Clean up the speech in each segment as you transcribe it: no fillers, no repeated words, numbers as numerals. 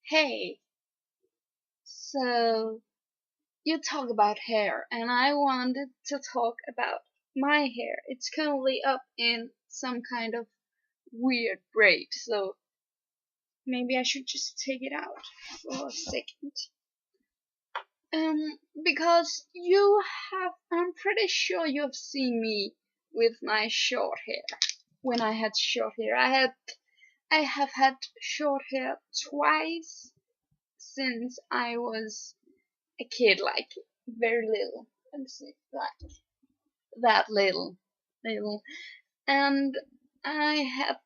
Hey, so you talk about hair, and I wanted to talk about my hair. It's currently up in some kind of weird braid, so maybe I should just take it out for a second. Because I'm pretty sure you've seen me with my short hair. When I had short hair, I have had short hair twice since I was a kid, like very little. Let's see, like that little. And I had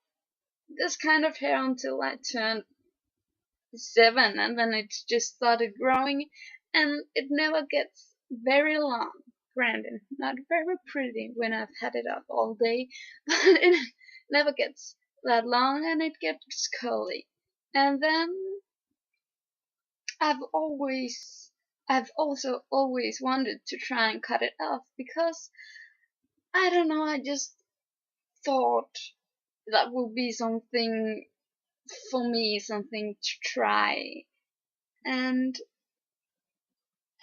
this kind of hair until I turned 7, and then it just started growing, and it never gets very long. Granted, not very pretty when I've had it up all day, but it never gets that long, and it gets curly. And then I've always I've also always wanted to try and cut it off because I don't know, I just thought that would be something for me, something to try. And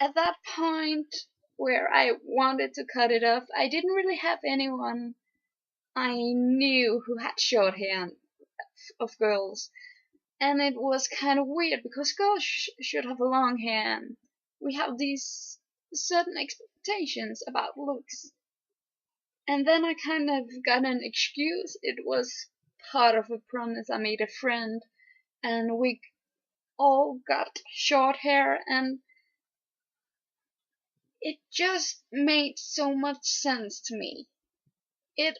at that point where I wanted to cut it off, I didn't really have anyone I knew who had short hair of girls. And it was kind of weird because girls should have long hair, and we have these certain expectations about looks. And then I kind of got an excuse. It was part of a promise I made a friend, and we all got short hair, and it just made so much sense to me. It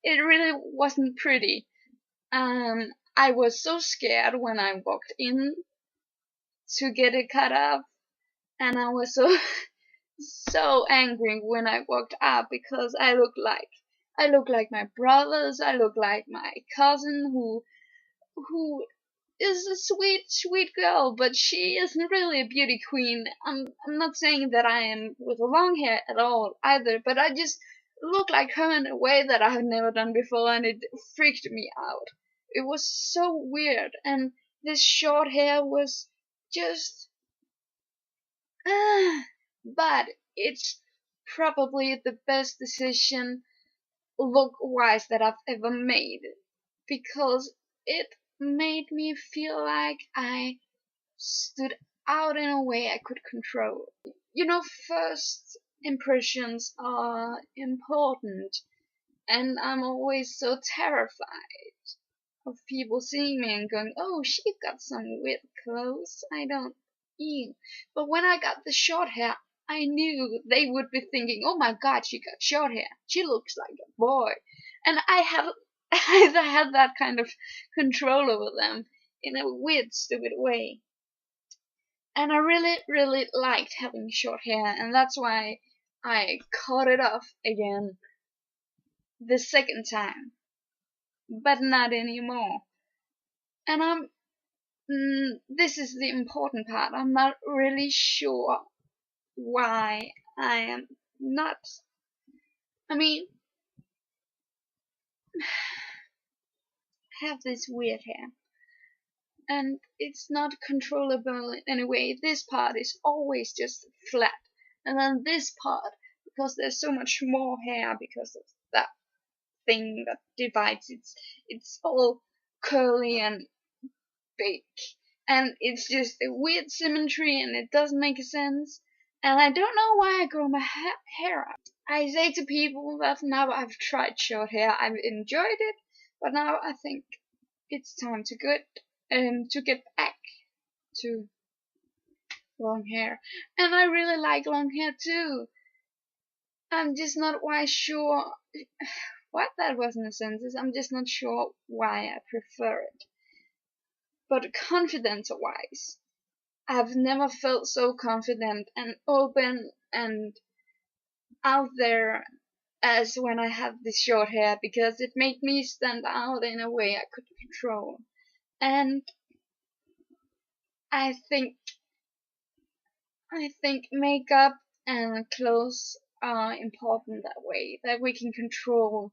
it really wasn't pretty. I was so scared when I walked in to get it cut off, and I was so so angry when I walked out because I look like my brothers. I look like my cousin who is a sweet girl, but she isn't really a beauty queen. I'm not saying that I am with long hair at all either, but I just look like her in a way that I have never done before, and it freaked me out. It was so weird, and this short hair was just but it's probably the best decision look wise that I've ever made because it made me feel like I stood out in a way I could control. First impressions are important, and I'm always so terrified of people seeing me and going, "Oh, she got some weird clothes. I don't eat." But when I got the short hair, I knew they would be thinking, "Oh my God, she got short hair. She looks like a boy," and I have I had that kind of control over them in a weird, stupid way. And I really liked having short hair, and that's why I cut it off again the second time, but not anymore. And this is the important part. I'm not really sure why I am not. I mean, have this weird hair, and it's not controllable in any way. This part is always just flat, and then this part, because there's so much more hair because of that thing that divides, it's all curly and big, and it's just a weird symmetry, and it doesn't make sense. And I don't know why I grow my hair out. I say to people that now I've tried short hair, I've enjoyed it, but now I think it's time to get back to long hair. And I really like long hair too. I'm just not quite sure what that was in a sentence. I'm just not sure why I prefer it. But confidence wise, I've never felt so confident and open and out there as when I had this short hair because it made me stand out in a way I could control. And I think I think makeup and clothes are important that way, that we can control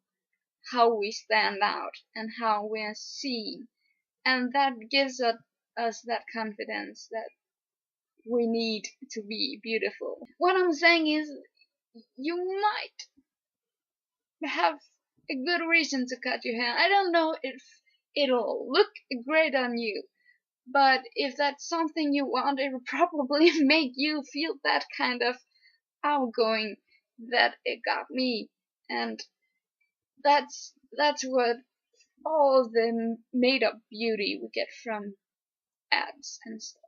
how we stand out and how we're seen. And that gives us that confidence that we need to be beautiful. What I'm saying is, you might have a good reason to cut your hair. I don't know if it'll look great on you, but if that's something you want, it'll probably make you feel that kind of outgoing that it got me. And that's what all the made up beauty we get from ads and stuff.